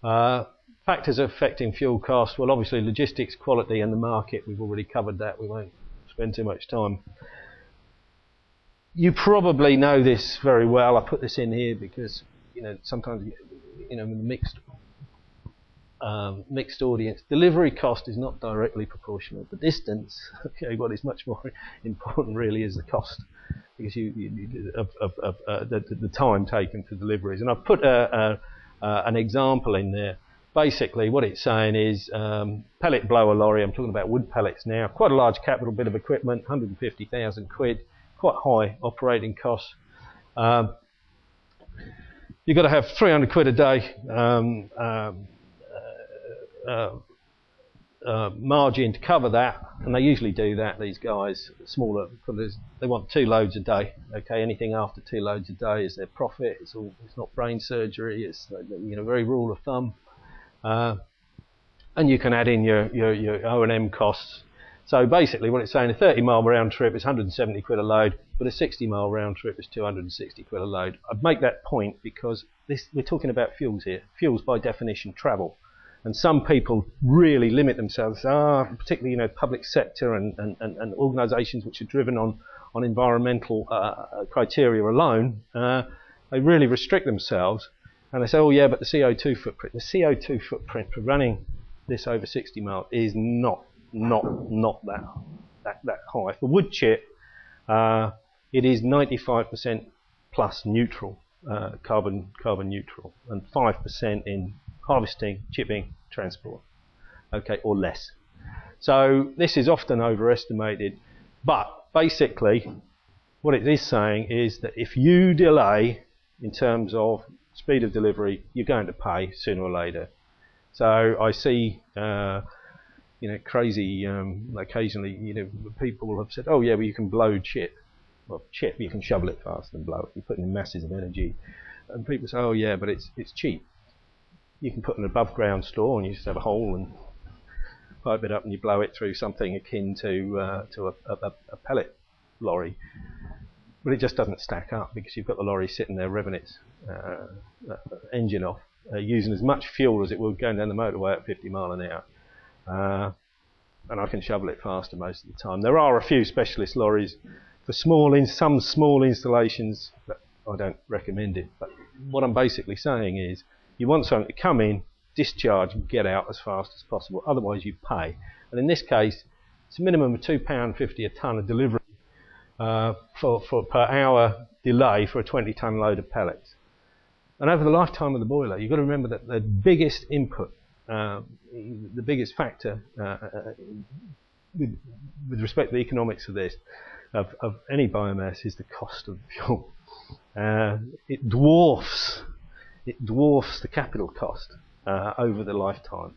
Factors affecting fuel costs, well obviously logistics, quality and the market, we've already covered that, we won't spend too much time. You probably know this very well. I put this in here because sometimes with a mixed audience, delivery cost is not directly proportional to distance. Okay, what is much more important really is the cost, because the time taken for deliveries. And I've put an example in there. Basically what it's saying is pellet blower lorry, I'm talking about wood pellets now, quite a large capital bit of equipment, 150,000 quid, quite high operating costs. You've got to have 300 quid a day margin to cover that, and they usually do that, these guys, smaller, they want 2 loads a day. Okay, anything after 2 loads a day is their profit. It's not brain surgery, it's very rule of thumb. And you can add in your O&M costs. So basically what it's saying, a 30-mile round trip is 170 quid a load, but a 60-mile round trip is 260 quid a load. I'd make that point because we're talking about fuels here. Fuels by definition travel. And some people really limit themselves, particularly public sector and organisations which are driven on environmental criteria alone, they really restrict themselves. And they say, oh yeah, but the CO2 footprint. The CO2 footprint for running this over 60 miles is not that high. For wood chip, it is 95% plus neutral, carbon neutral, and 5% in harvesting, chipping, transport, okay, or less. So this is often overestimated, but basically what it is saying is that if you delay in terms of speed of delivery, you're going to pay sooner or later. So I see crazy occasionally people have said, oh yeah, well you can blow chip. Well, chip, you can shovel it faster than blow it. You're putting in masses of energy, and people say, oh yeah, but it's cheap. You can put an above ground store and you just have a hole and pipe it up and you blow it through something akin to a pellet lorry. But it just doesn't stack up because you've got the lorry sitting there revving its engine off, using as much fuel as it would going down the motorway at 50 mile an hour. And I can shovel it faster most of the time. There are a few specialist lorries for some small installations, but I don't recommend it. But what I'm basically saying is, you want something to come in, discharge and get out as fast as possible, otherwise you pay. And in this case, it's a minimum of £2.50 a tonne of delivery for per hour delay for a 20-tonne load of pellets. And over the lifetime of the boiler, you've got to remember that the biggest input, the biggest factor with respect to the economics of this, of any biomass, is the cost of fuel. It dwarfs the capital cost over the lifetime.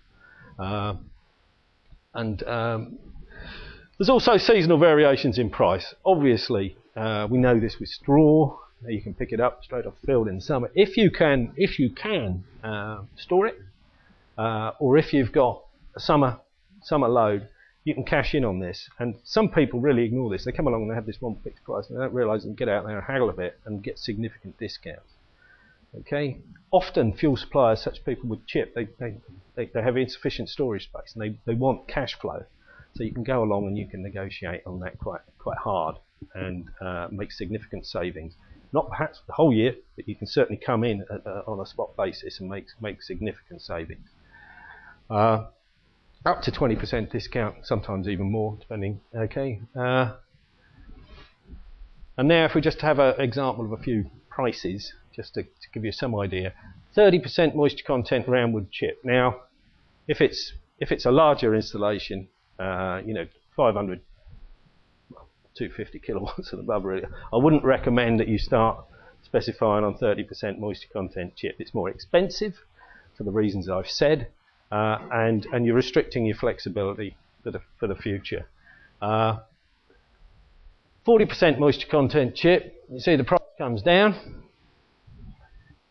There's also seasonal variations in price. Obviously, we know this with straw. You can pick it up straight off the field in the summer. If you can store it, or if you've got a summer load, you can cash in on this. And some people really ignore this. They come along and they have this one fixed price and they don't realise they can get out there and haggle a bit and get significant discounts. Okay, often fuel suppliers, such people with chip, they have insufficient storage space and they want cash flow. So you can go along and you can negotiate on that quite hard and make significant savings. Not perhaps the whole year, but you can certainly come in on a spot basis and make significant savings. Up to 20% discount, sometimes even more, depending. Okay. And now, if we just have an example of a few prices, just to give you some idea. 30% moisture content roundwood chip. Now, if it's a larger installation, 500, 250 kilowatts and above, really, I wouldn't recommend that you start specifying on 30% moisture content chip. It's more expensive for the reasons I've said, and you're restricting your flexibility for the future. 40% moisture content chip. You see the price comes down.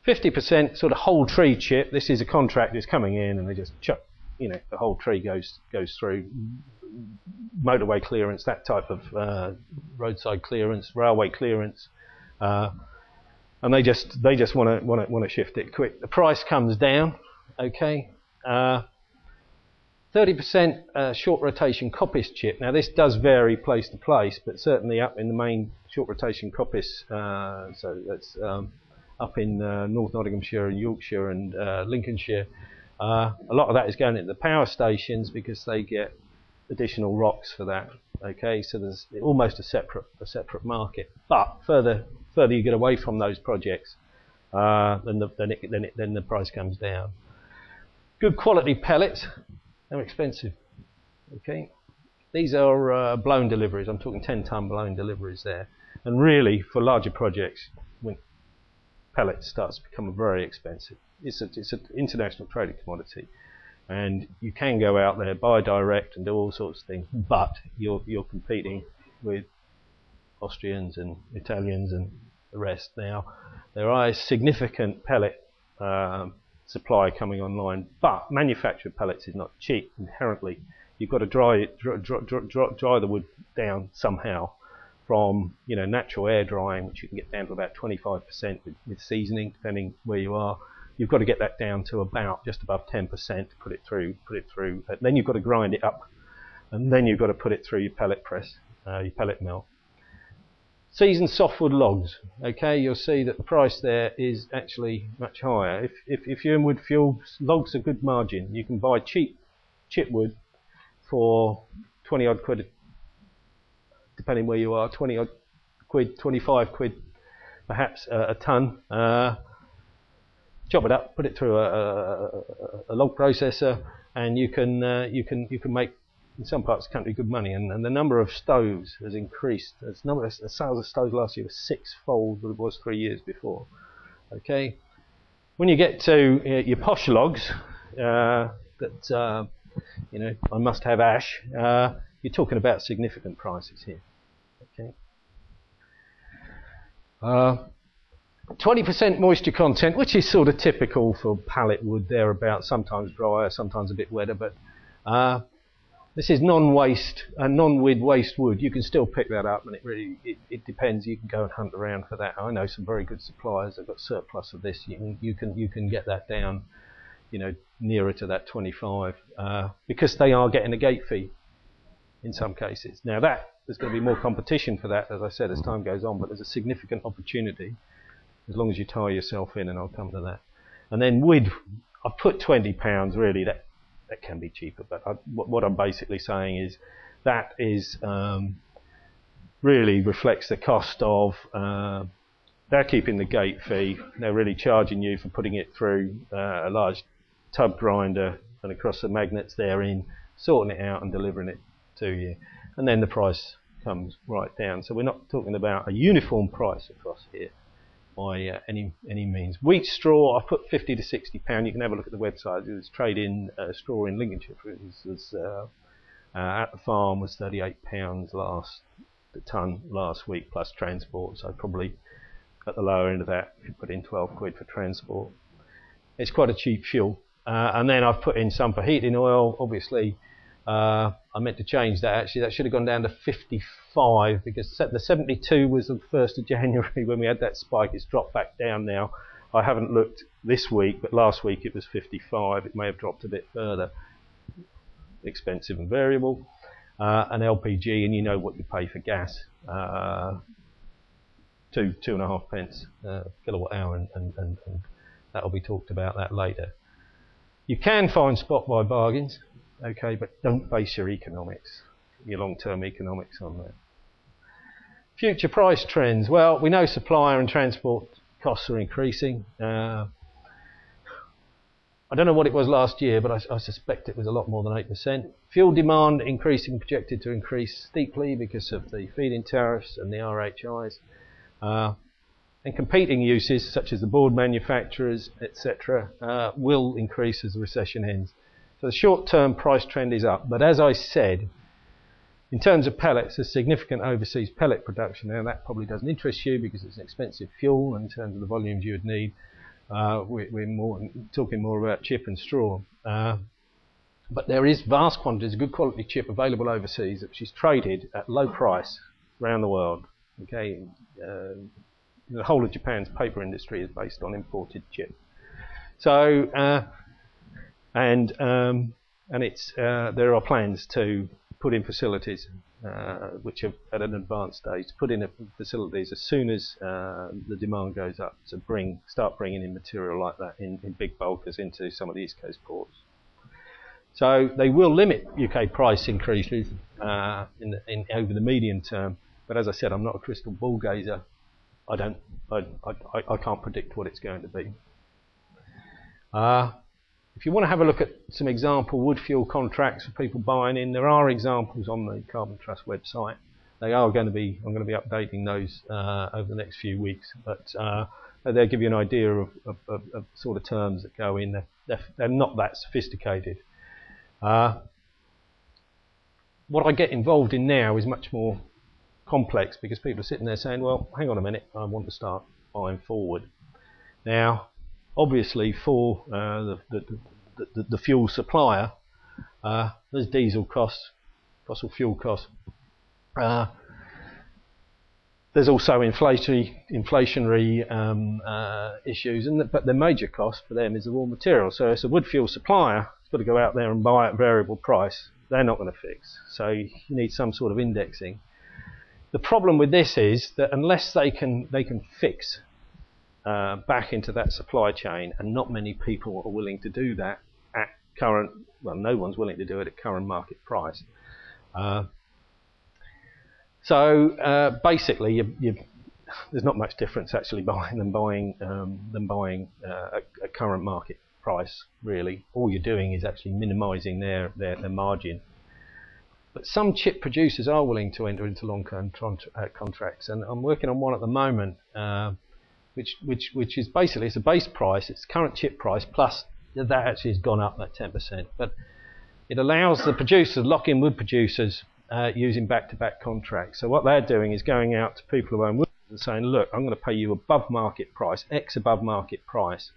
50% sort of whole tree chip. This is a contractor who's coming in and they just chuck, the whole tree goes through motorway clearance, that type of roadside clearance, railway clearance, and they just want to shift it quick. The price comes down. Okay. 30% short rotation coppice chip. Now this does vary place to place, but certainly up in the main short rotation coppice, so that's up in North Nottinghamshire and Yorkshire and Lincolnshire. A lot of that is going into the power stations because they get additional rocks for that. Okay, so there's almost a separate market. But further you get away from those projects, then the price comes down. Good quality pellets. They're expensive. Okay, these are blown deliveries. I'm talking 10-ton blown deliveries there. And really, for larger projects, when pellet starts to become very expensive, it's an international traded commodity, and you can go out there, buy direct, and do all sorts of things. But you're competing with Austrians and Italians and the rest. Now, there are a significant pellet supply coming online, but manufactured pellets is not cheap inherently. You've got to dry the wood down somehow from natural air drying, which you can get down to about 25% with seasoning, depending where you are. You've got to get that down to about just above 10% to put it through. Then you've got to grind it up, and then you've got to put it through your pellet press, your pellet mill. Seasoned softwood logs, okay, you'll see that the price there is actually much higher. If you're in wood fuel, logs are good margin. You can buy cheap chipwood for 20 odd quid, depending where you are, 20 odd quid, 25 quid perhaps a ton. Chop it up, put it through a log processor, and you can make, in some parts of the country, good money. And the number of stoves has increased. The sales of stoves last year was 6-fold what it was 3 years before. Okay, when you get to your posh logs that I must have ash, you're talking about significant prices here. Okay. 20% moisture content, which is sort of typical for pallet wood, thereabouts, sometimes drier, sometimes a bit wetter, but this is non-waste, non-wood waste wood. You can still pick that up, and it depends. You can go and hunt around for that. I know some very good suppliers that have got surplus of this. You can get that down, nearer to that 25, because they are getting a gate fee in some cases. Now there's going to be more competition for that, as I said, as time goes on, but there's a significant opportunity as long as you tie yourself in, and I'll come to that. And then wood, I put £20 really. That can be cheaper, but what I'm basically saying is that is really reflects the cost of they're keeping the gate fee. They're really charging you for putting it through a large tub grinder and across the magnets therein, sorting it out and delivering it to you, and then the price comes right down. So we're not talking about a uniform price across here by any means. Wheat straw, I put £50 to £60. You can have a look at the website. It was trade-in straw in Lincolnshire. It was at the farm was £38 the tonne last week plus transport. So probably at the lower end of that, if you put in 12 quid for transport, it's quite a cheap fuel. And then I've put in some for heating oil. Obviously, I meant to change that. Actually, that should have gone down to 55 because the 72 was the 1st of January when we had that spike. It's dropped back down now. I haven't looked this week, but last week it was 55. It may have dropped a bit further. Expensive and variable. And LPG, and you know what you pay for gas. 2.5 pence kilowatt hour, and that'll be talked about that later. You can find spot buy bargains. Okay, but don't base your long-term economics on that. Future price trends. Well, we know supplier and transport costs are increasing. I don't know what it was last year, but I suspect it was a lot more than 8%. Fuel demand projected to increase steeply because of the feed-in tariffs and the RHIs. And competing uses, such as the board manufacturers, etc., will increase as the recession ends. So the short-term price trend is up, but as I said, in terms of pellets, there's significant overseas pellet production. Now that probably doesn't interest you because it's an expensive fuel, and in terms of the volumes you would need, we're talking more about chip and straw. But there is vast quantities of good quality chip available overseas, which is traded at low price around the world. Okay, the whole of Japan's paper industry is based on imported chip. So and it's there are plans to put in facilities which are at an advanced stage, to put in facilities as soon as the demand goes up, to start bringing in material like that in big bulkers into some of the East Coast ports. So they will limit UK price increases over the medium term, but as I said, I'm not a crystal ball gazer. I can't predict what it's going to be. If you want to have a look at some example wood fuel contracts for people buying in, there are examples on the Carbon Trust website. I'm going to be updating those over the next few weeks, but they'll give you an idea of sort of terms that go in. They're not that sophisticated. What I get involved in now is much more complex, because people are sitting there saying, well, hang on a minute, I want to start buying forward. Now, obviously, for the fuel supplier, there's diesel costs, fossil fuel costs. There's also inflationary issues, but the major cost for them is the raw material. So as a wood fuel supplier, it's got to go out there and buy at variable price. They're not going to fix. So you need some sort of indexing. The problem with this is that unless they can fix back into that supply chain, and not many people are willing to do that at current, well, no one's willing to do it at current market price. Basically, there's not much difference actually than buying at current market price, really. All you're doing is actually minimising their margin. But some chip producers are willing to enter into long-term contracts, and I'm working on one at the moment, which is basically, it's a base price, it's current chip price, plus that actually has gone up at 10%. But it allows the producers, lock-in wood producers, using back-to-back contracts. So what they're doing is going out to people who own wood and saying, look, I'm going to pay you above market price, X above market price.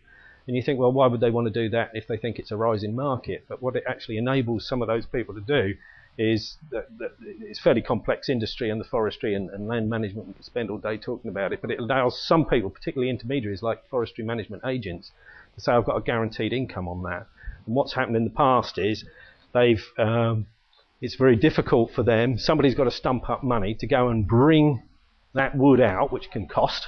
And you think, well, why would they want to do that if they think it's a rising market? But what it actually enables some of those people to do is that it's fairly complex industry, and the forestry and land management, we could spend all day talking about it, but it allows some people, particularly intermediaries like forestry management agents, to say, I've got a guaranteed income on that. And what's happened in the past is it's very difficult for them. Somebody's got to stump up money to go and bring that wood out, which can cost,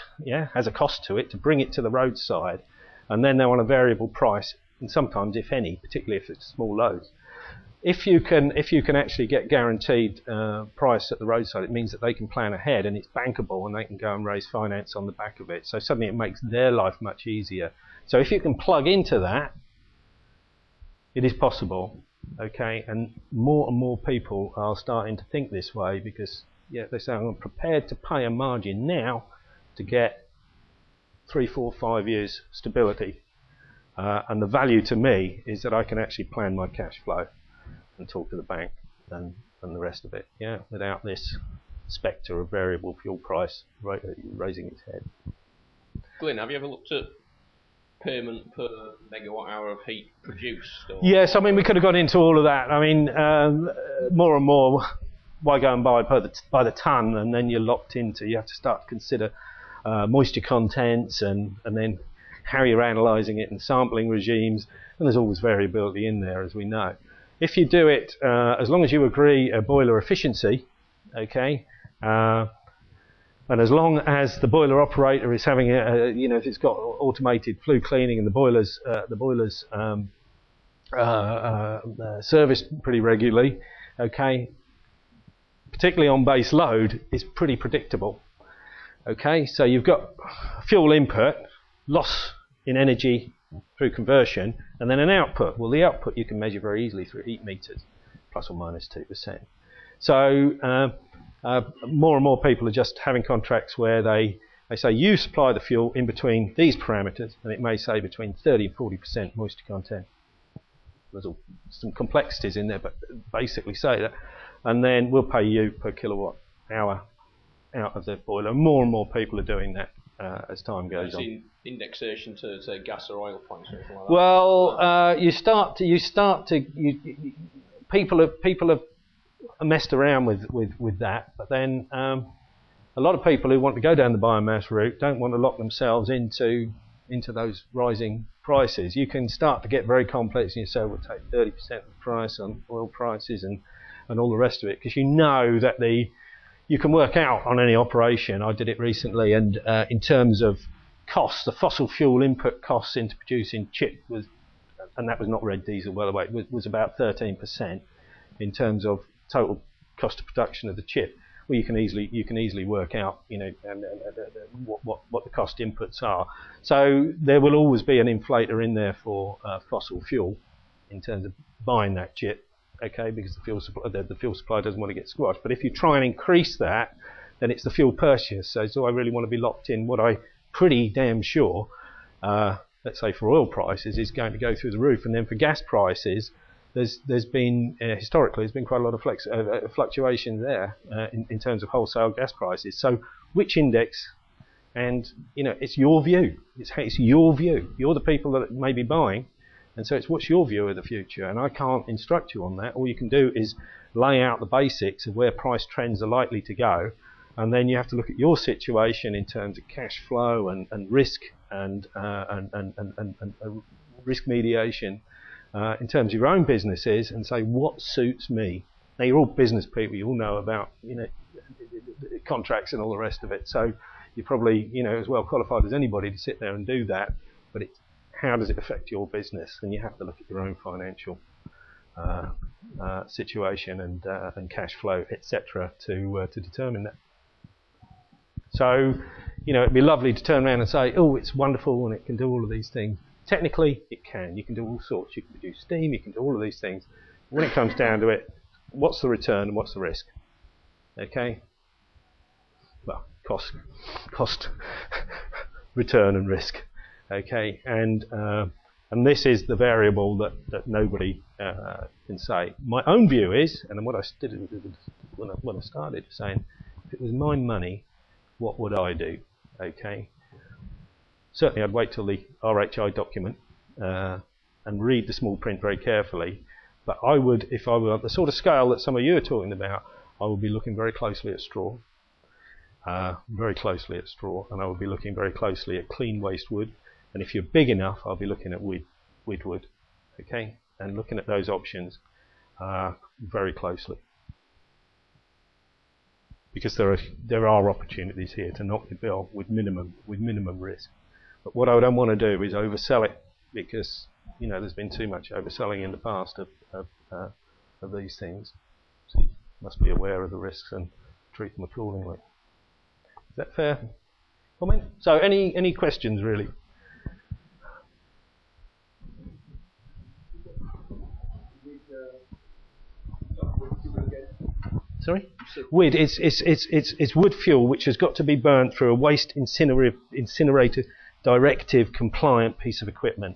has a cost to it, to bring it to the roadside, and then they're on a variable price, and sometimes, if any, particularly if it's small loads. If you can actually get guaranteed price at the roadside, it means that they can plan ahead, and it's bankable, and they can go and raise finance on the back of it. So suddenly it makes their life much easier. So if you can plug into that, it is possible. Okay, and more people are starting to think this way, because they say, I'm prepared to pay a margin now to get 3, 4, 5 years stability, and the value to me is that I can actually plan my cash flow and talk to the bank and the rest of it, without this spectre of variable fuel price raising its head. Glynn, have you ever looked at payment per megawatt hour of heat produced? Yes, I mean, we could have gone into all of that. I mean, more and more, why go and buy by the ton, and then you're locked into, you have to start to consider moisture contents, and then how you're analysing it, and sampling regimes, and there's always variability in there, as we know. If you do it, as long as you agree a boiler efficiency, okay, and as long as the boiler operator is having if it's got automated flue cleaning and the boilers serviced pretty regularly, okay, particularly on base load, it's pretty predictable. Okay, so you've got fuel input, loss in energy through conversion, and then an output. Well, the output you can measure very easily through heat meters, plus or minus 2%. So more and more people are just having contracts where they say you supply the fuel in between these parameters, and it may say between 30 and 40% moisture content. There's some complexities in there, but basically say that, and then we'll pay you per kilowatt hour out of the boiler. More and more people are doing that as time goes on. Indexation to, say, gas or oil plants or something like that? Well, people have messed around with that, but then a lot of people who want to go down the biomass route don't want to lock themselves into into those rising prices. You can start to get very complex and you say we'll take 30% of the price on oil prices and all the rest of it, because you know that you can work out on any operation. I did it recently, and in terms of costs, the fossil fuel input costs into producing chip was, and that was not red diesel by the way, was about 13% in terms of total cost of production of the chip. Well, you can easily work out, you know, what the cost inputs are. So there will always be an inflator in there for fossil fuel in terms of buying that chip, okay, because the fuel supply doesn't want to get squashed. But if you try and increase that, then it's the fuel purchase. So do I really want to be locked in what I'm pretty damn sure, let's say for oil prices, is going to go through the roof, and then for gas prices, there's been historically there's been quite a lot of fluctuation there in terms of wholesale gas prices. So which index? And you know, it's your view. It's your view. You're the people that may be buying, and so it's what's your view of the future. And I can't instruct you on that. All you can do is lay out the basics of where price trends are likely to go, and then you have to look at your situation in terms of cash flow and risk and risk mediation. In terms of your own businesses, and say what suits me. Now you're all business people, you all know about, you know, contracts and all the rest of it, so you're probably, you know, as well qualified as anybody to sit there and do that, but it's how does it affect your business, and you have to look at your own financial situation and cash flow, etc. to determine that. So, you know, it'd be lovely to turn around and say, oh, it's wonderful and it can do all of these things. Technically, it can. You can do all sorts. You can produce steam. You can do all of these things. When it comes down to it, what's the return and what's the risk? Okay. Well, cost, return, and risk. Okay. And this is the variable that nobody can say. My own view is, and what I did when I started saying, if it was my money, what would I do? Okay. Certainly I'd wait till the RHI document and read the small print very carefully, but I would, if I were at the sort of scale that some of you are talking about, I would be looking very closely at straw, and I would be looking very closely at clean waste wood, and if you're big enough, I'll be looking at wood, okay, and looking at those options very closely, because there are opportunities here to knock the bill with minimum risk. But what I don't want to do is oversell it, because you know there's been too much overselling in the past of these things. So you must be aware of the risks and treat them accordingly. Is that fair comment? So any questions really? Sorry? Wood. It's wood fuel which has got to be burnt through a waste incinerator directive compliant piece of equipment.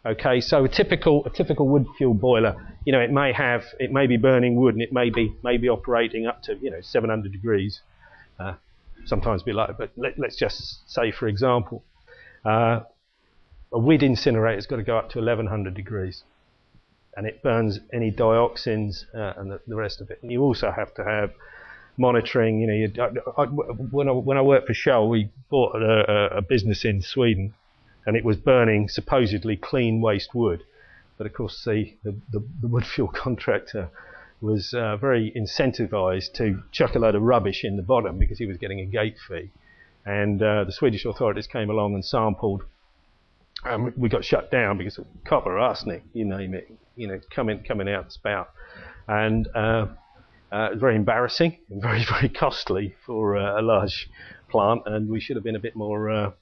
Okay, so a typical wood fuel boiler, you know, it may be burning wood, and it may be operating up to, you know, 700 degrees. Sometimes be low, but let's just say, for example, a wood incinerator's got to go up to 1100 degrees, and it burns any dioxins and the rest of it. And you also have to have monitoring. You know, when I worked for Shell, we bought a business in Sweden, and it was burning supposedly clean waste wood, but of course the wood fuel contractor was very incentivized to chuck a load of rubbish in the bottom because he was getting a gate fee, and the Swedish authorities came along and sampled. We got shut down because of copper, arsenic, you name it, you know, coming out the spout, and it was very embarrassing and very, very costly for a large plant, and we should have been a bit more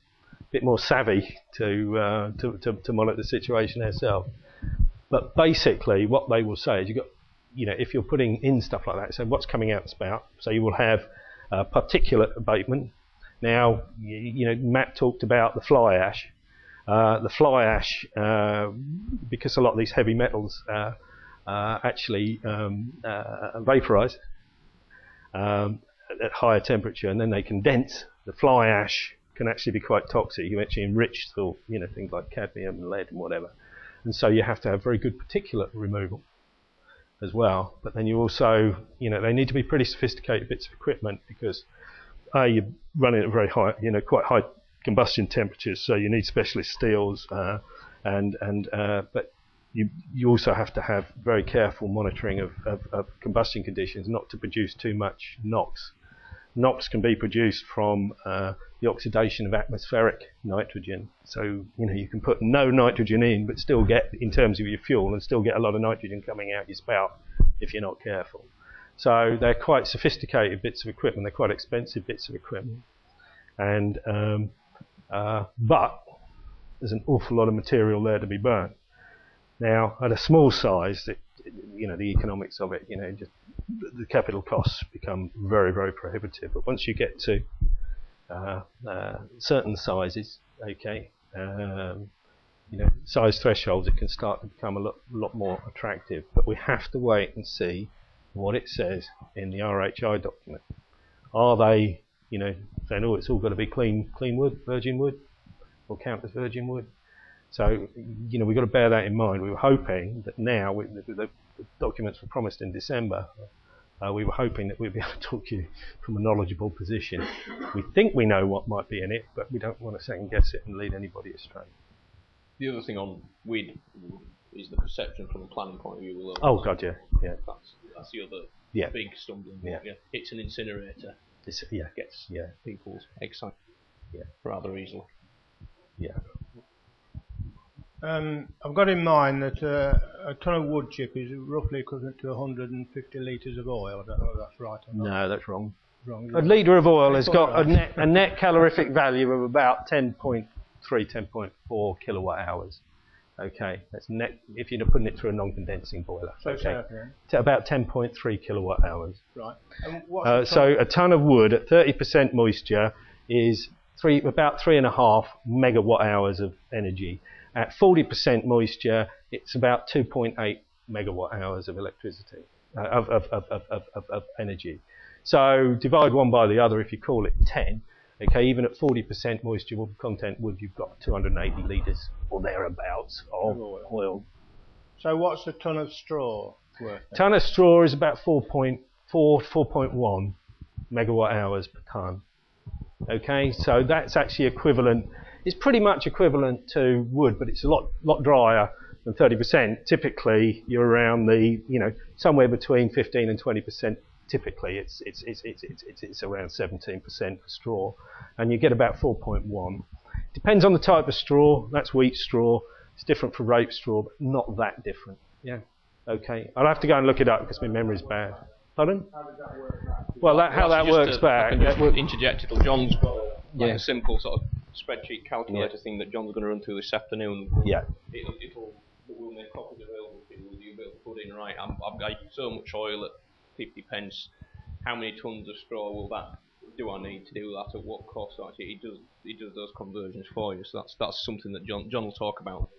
savvy to monitor the situation ourselves. But basically, what they will say is, you know, if you're putting in stuff like that, so what's coming out the spout? So you will have particulate abatement. Now, you know, Matt talked about the fly ash. The fly ash, because a lot of these heavy metals actually vaporize at higher temperature, and then they condense. The fly ash can actually be quite toxic. You actually enrich for, you know, things like cadmium and lead and whatever, and so you have to have very good particulate removal as well. But then you also, you know, they need to be pretty sophisticated bits of equipment, because you're running at very high, you know, quite high combustion temperatures, so you need specialist steels, but you also have to have very careful monitoring of combustion conditions, not to produce too much NOx. NOx can be produced from the oxidation of atmospheric nitrogen. So you can put no nitrogen in, but still get, in terms of your fuel, and still get a lot of nitrogen coming out your spout if you're not careful. So they're quite sophisticated bits of equipment. They're quite expensive bits of equipment, and but there's an awful lot of material there to be burnt. Now, at a small size, the economics of it, just the capital costs become very, very prohibitive. But once you get to certain sizes, okay, size thresholds, it can start to become a lot more attractive. But we have to wait and see what it says in the RHI document. Are they, saying, oh, it's all got to be clean wood, virgin wood, or count as virgin wood? So, we've got to bear that in mind. We were hoping that now, the documents were promised in December, we were hoping that we'd be able to talk to you from a knowledgeable position. We think we know what might be in it, but we don't want to second guess it and lead anybody astray. The other thing on weed is the perception from a planning point of view. Oh God, yeah. That's the other big stumbling block. Yeah. It's an incinerator. Gets people excited rather easily. Yeah. I've got in mind that a ton of wood chip is roughly equivalent to 150 litres of oil. I don't know if that's right or not. No, that's wrong. A litre of oil has got a net calorific value of about 10.3, 10.4 kilowatt hours. Okay, that's net if you're putting it through a non-condensing boiler. So okay. It's about 10.3 kilowatt hours. Right. And so a ton of wood at 30% moisture is about 3.5 megawatt hours of energy. At 40% moisture, it's about 2.8 megawatt hours of electricity, of energy. So divide one by the other, if you call it 10, okay, even at 40% moisture content wood, you've got 280 litres or thereabouts of oil. So what's a ton of straw worth? A ton of straw is about 4.1 megawatt hours per tonne. Okay, so that's actually equivalent. It's pretty much equivalent to wood, but it's a lot drier than 30%. Typically, you're around the, somewhere between 15 and 20%. Typically, it's around 17% for straw, and you get about 4.1. Depends on the type of straw. That's wheat straw. It's different for rape straw, but not that different. Yeah. Okay. I'll have to go and look it up because my memory's bad. Pardon? How does that work? Well, how that works back. Interject. John's got a simple sort of spreadsheet calculator thing that John's going to run through this afternoon. Yeah. We'll make copies available to you. You'll be able to put in, right, I've got so much oil at 50 pence. How many tons of straw do I need to do that? At what cost? Actually, he does those conversions for you. So that's something that John will talk about.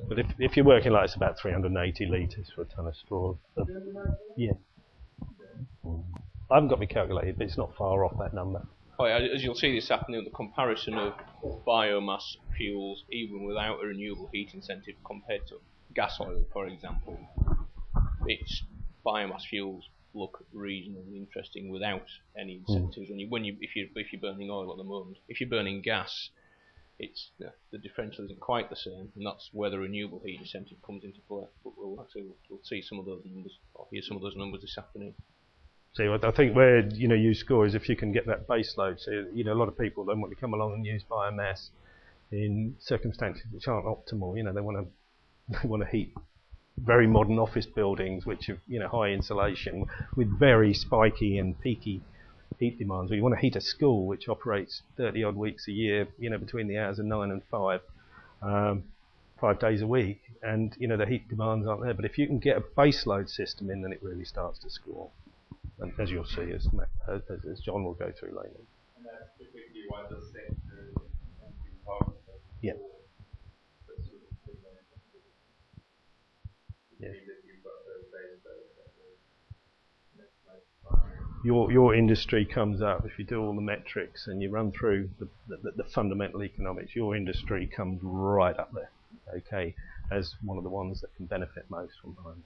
But if you're working like it's about 380 litres for a ton of straw. Yeah. I haven't got my calculator, but it's not far off that number. Oh, yeah, as you'll see this afternoon, the comparison of biomass fuels, even without a renewable heat incentive, compared to gas oil, for example, its biomass fuels look reasonably interesting without any incentives. If you're burning oil at the moment, if you're burning gas, the differential isn't quite the same, and that's where the renewable heat incentive comes into play. But we'll see some of those numbers, or hear some of those numbers this afternoon. See, I think where you score is if you can get that base load. So a lot of people don't want to come along and use biomass in circumstances which aren't optimal. They want to heat very modern office buildings which have high insulation with very spiky and peaky heat demands. Or you want to heat a school which operates 30 odd weeks a year, between the hours of 9 and 5, 5 days a week, and the heat demands aren't there. But if you can get a base load system in, then it really starts to score. And as you'll see, as John will go through later. And that's typically why the sector yeah. Yeah. Your industry comes up, if you do all the metrics and you run through the fundamental economics, your industry comes right up there, okay, as one of the ones that can benefit most from behind.